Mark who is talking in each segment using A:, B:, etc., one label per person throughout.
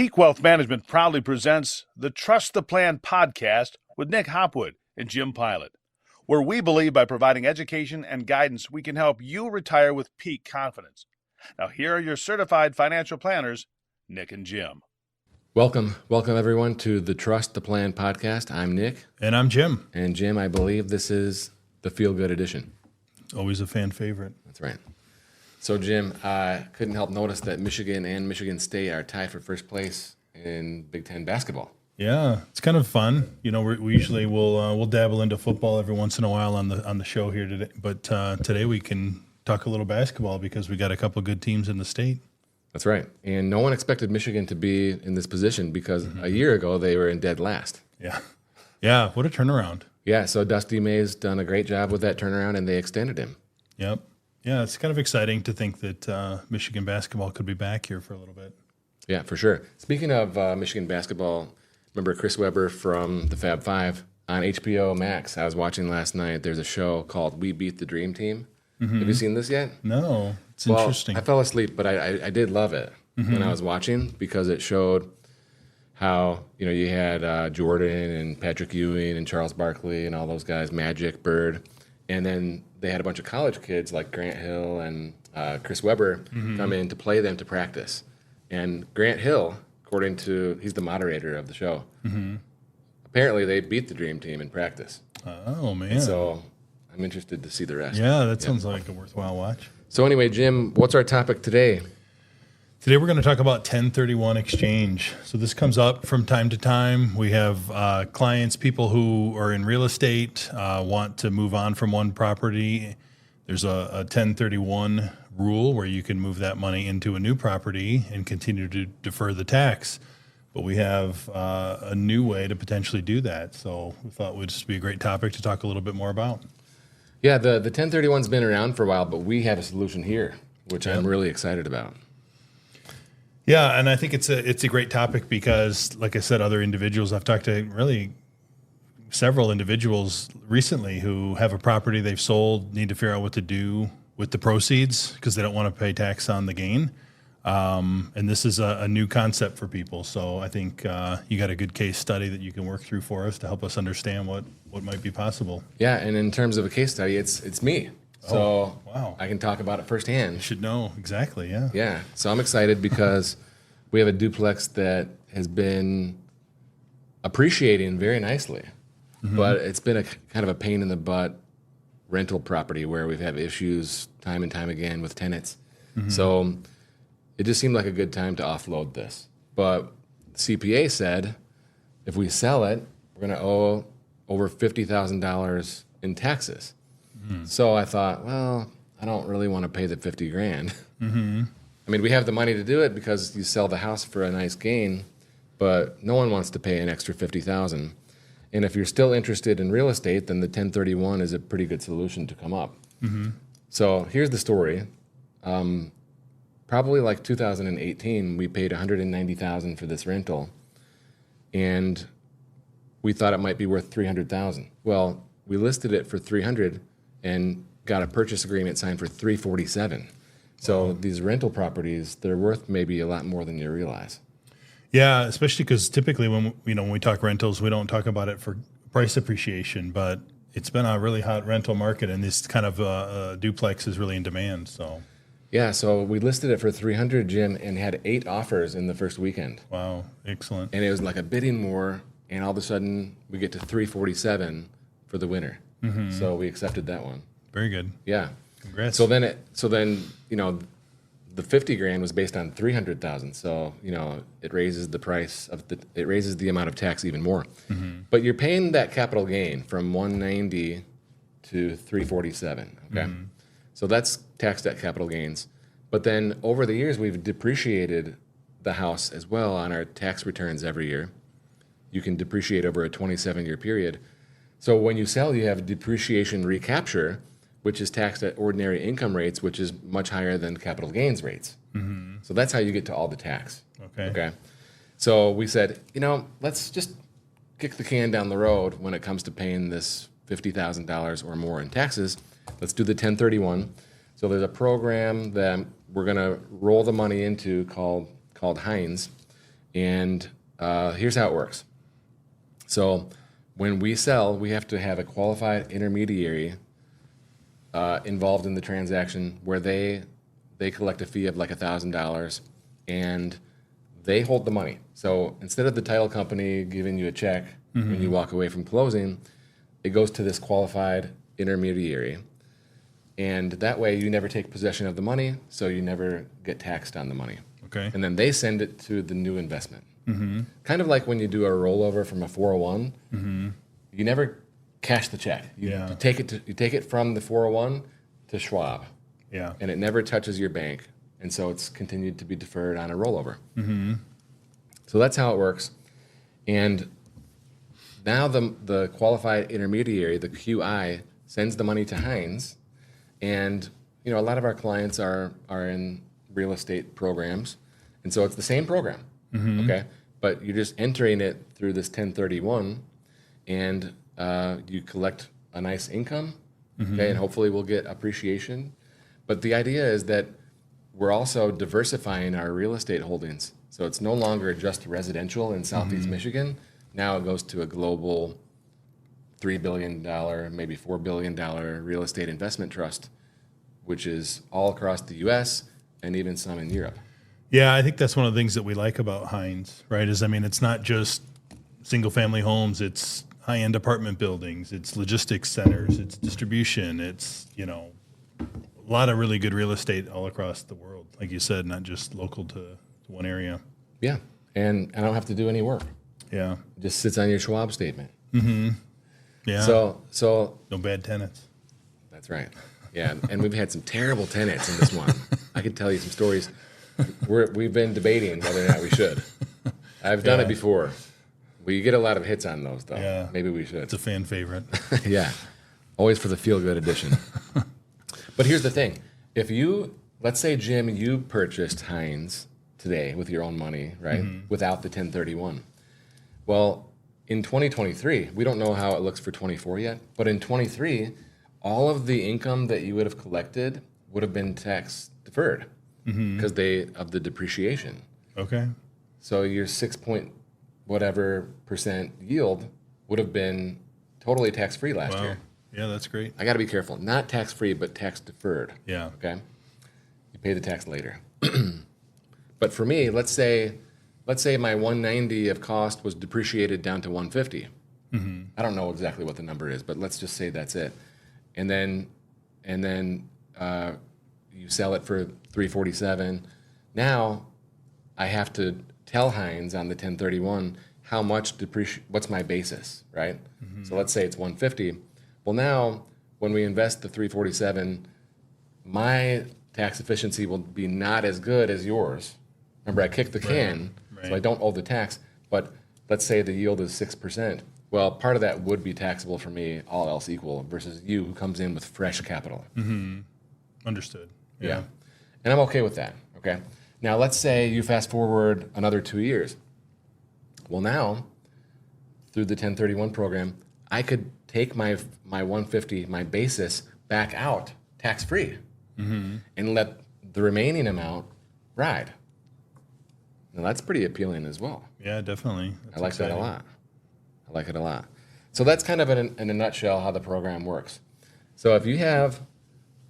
A: Peak Wealth Management proudly presents the Trust the Plan podcast with Nick Hopwood and Jim Pilat, where we believe by providing education and guidance, we can help you retire with peak confidence. Now, here are your certified financial planners, Nick and Jim.
B: Welcome everyone to the Trust the Plan podcast. I'm Nick.
C: And I'm Jim.
B: And Jim, I believe this is the Feel Good edition.
C: Always a fan favorite.
B: That's right. So Jim, I couldn't help notice that Michigan and Michigan State are tied for first place in Big Ten basketball.
C: Yeah, it's kind of fun. You know, we usually we'll dabble into football every once in a while on the show here today, but today we can talk a little basketball because we got a couple good teams in the state.
B: That's right. And no one expected Michigan to be in this position because a year ago they were in dead last.
C: Yeah, what a turnaround.
B: Yeah, so Dusty May's done a great job with that turnaround, and they extended him.
C: Yep. Yeah, it's kind of exciting to think that Michigan basketball could be back here for a little bit.
B: Yeah, for sure. Speaking of Michigan basketball, remember Chris Webber from the Fab Five on HBO Max? I was watching last night. There's a show called We Beat the Dream Team. Have you seen this yet?
C: No, it's interesting.
B: I fell asleep, but I did love it when I was watching because it showed how, you had Jordan and Patrick Ewing and Charles Barkley and all those guys, Magic, Bird, and then they had a bunch of college kids like Grant Hill and Chris Webber come in to play them to practice. And Grant Hill, according to, he's the moderator of the show, apparently they beat the Dream Team in practice.
C: Oh, man.
B: And so I'm interested to see the rest.
C: Yeah, that sounds like a worthwhile watch.
B: So anyway, Jim, what's our topic today?
C: Today we're going to talk about 1031 exchange. So this comes up from time to time. We have clients, people who are in real estate, want to move on from one property. There's a 1031 rule where you can move that money into a new property and continue to defer the tax. But we have a new way to potentially do that. So we thought it would just be a great topic to talk a little bit more about.
B: Yeah, the 1031's been around for a while, but we have a solution here, which I'm really excited about.
C: Yeah, and I think it's a great topic because, like I said, other individuals, I've talked to really several individuals recently who have a property they've sold, need to figure out what to do with the proceeds because they don't want to pay tax on the gain. And this is a new concept for people. So I think you got a good case study that you can work through for us to help us understand what might be possible.
B: Yeah, and in terms of a case study, it's me. So
C: wow.
B: I can talk about it firsthand.
C: You should know exactly, yeah.
B: Yeah, so I'm excited because we have a duplex that has been appreciating very nicely, but it's been a kind of a pain in the butt rental property where we've had issues time and time again with tenants. So it just seemed like a good time to offload this. But CPA said if we sell it, we're going to owe over $50,000 in taxes. So I thought, well, I don't really want to pay the $50,000. I mean, we have the money to do it because you sell the house for a nice gain, but no one wants to pay an extra $50,000. And if you're still interested in real estate, then the 1031 is a pretty good solution to come up. So here's the story. Probably like 2018, we paid $190,000 for this rental, and we thought it might be worth $300,000. Well, we listed it for $300,000 and got a purchase agreement signed for $347,000. So these rental properties, they're worth maybe a lot more than you realize.
C: Yeah, especially because typically when we talk rentals, we don't talk about it for price appreciation, but it's been a really hot rental market, and this kind of duplex is really in demand. So.
B: Yeah, so we listed it for $300,000, Jim, and had 8 offers in the first weekend.
C: Wow, excellent.
B: And it was like a bidding war, and all of a sudden we get to $347,000 for the winner. So we accepted that one.
C: Very good.
B: Yeah.
C: Congrats.
B: So then the $50,000 was based on $300,000. So it raises the price of it raises the amount of tax even more. But you're paying that capital gain from $190,000 to $347,000. Okay. So that's taxed at capital gains. But then over the years, we've depreciated the house as well on our tax returns every year. You can depreciate over a 27-year period. So when you sell, you have depreciation recapture, which is taxed at ordinary income rates, which is much higher than capital gains rates. So that's how you get to all the tax. Okay. So we said, let's just kick the can down the road when it comes to paying this $50,000 or more in taxes. Let's do the 1031. So there's a program that we're going to roll the money into called Hines, And here's how it works. So when we sell, we have to have a qualified intermediary involved in the transaction where they collect a fee of like $1,000 and they hold the money. So instead of the title company giving you a check when you walk away from closing, it goes to this qualified intermediary. And that way you never take possession of the money, so you never get taxed on the money.
C: Okay.
B: And then they send it to the new investment. Kind of like when you do a rollover from a 401, you never cash the check. You take it from the 401 to Schwab.
C: Yeah.
B: And it never touches your bank. And so it's continued to be deferred on a rollover. So that's how it works. And now the qualified intermediary, the QI, sends the money to Heinz. And a lot of our clients are in real estate programs. And so it's the same program. Okay. But you're just entering it through this 1031 and you collect a nice income. Okay. And hopefully we'll get appreciation. But the idea is that we're also diversifying our real estate holdings. So it's no longer just residential in Southeast Michigan. Now it goes to a global $3 billion, maybe $4 billion real estate investment trust, which is all across the U.S. and even some in Europe.
C: Yeah, I think that's one of the things that we like about Heinz, right? It's not just single family homes, it's high-end apartment buildings, it's logistics centers, it's distribution, it's, a lot of really good real estate all across the world. Like you said, not just local to one area.
B: Yeah, and I don't have to do any work.
C: Yeah.
B: It just sits on your Schwab statement.
C: Yeah.
B: So
C: no bad tenants.
B: That's right. Yeah, and we've had some terrible tenants in this one. I could tell you some stories. We've been debating whether or not we should. I've done it before. We get a lot of hits on those, though.
C: Yeah.
B: Maybe we should.
C: It's a fan favorite.
B: Yeah. Always for the feel-good edition. But here's the thing. Let's say, Jim, you purchased Heinz today with your own money, right? Without the 1031. Well, in 2023, we don't know how it looks for 24 yet, but in 23, all of the income that you would have collected would have been tax deferred because of the depreciation.
C: Okay.
B: So your 6% yield would have been totally tax-free last year.
C: Yeah, that's great.
B: I got to be careful. Not tax-free, but tax deferred.
C: Yeah.
B: Okay. You pay the tax later. But for me, let's say my 190 of cost was depreciated down to 150. I don't know exactly what the number is, but let's just say that's it. And then you sell it for 347. Now I have to tell Heinz on the 1031 how much what's my basis, right? So let's say it's 150. Well, now when we invest the 347, my tax efficiency will be not as good as yours. Remember, I kicked the can, so I don't owe the tax. But let's say the yield is 6%. Well, part of that would be taxable for me, all else equal, versus you who comes in with fresh capital.
C: Understood.
B: Yeah. And I'm okay with that, okay? Now, let's say you fast forward another 2 years. Well, now, through the 1031 program, I could take my 150, my basis, back out tax-free and let the remaining amount ride. Now, that's pretty appealing as well.
C: Yeah, definitely.
B: I like that a lot. I like it a lot. So that's kind of in a nutshell how the program works. So if you have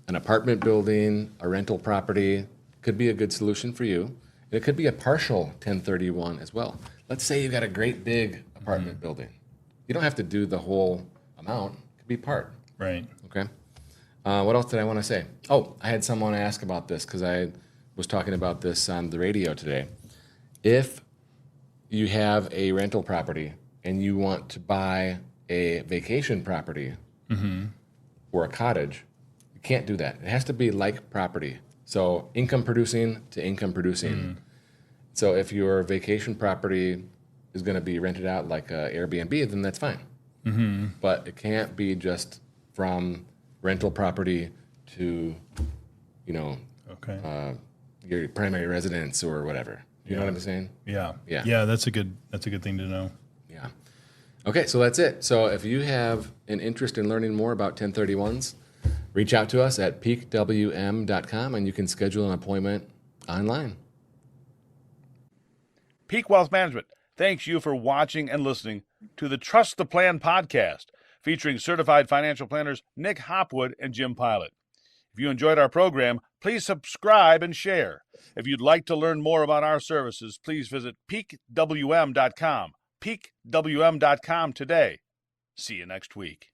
B: an apartment building, a rental property, could be a good solution for you. It could be a partial 1031 as well. Let's say you've got a great big apartment building. You don't have to do the whole amount. It could be part.
C: Right.
B: Okay. What else did I want to say? Oh, I had someone ask about this because I was talking about this on the radio today. If you have a rental property and you want to buy a vacation property or a cottage, you can't do that. It has to be like property. So income producing to income producing. So if your vacation property is going to be rented out like Airbnb, then that's fine. But it can't be just from rental property to, your primary residence or whatever. You know what I'm saying?
C: Yeah.
B: Yeah.
C: Yeah, that's a good thing to know.
B: Yeah. Okay, so that's it. So if you have an interest in learning more about 1031s, reach out to us at peakwm.com and you can schedule an appointment online.
A: Peak Wealth Management thanks you for watching and listening to the Trust the Plan podcast, featuring certified financial planners Nick Hopwood and Jim Pilat. If you enjoyed our program, please subscribe and share. If you'd like to learn more about our services, please visit peakwm.com. peakwm.com today. See you next week.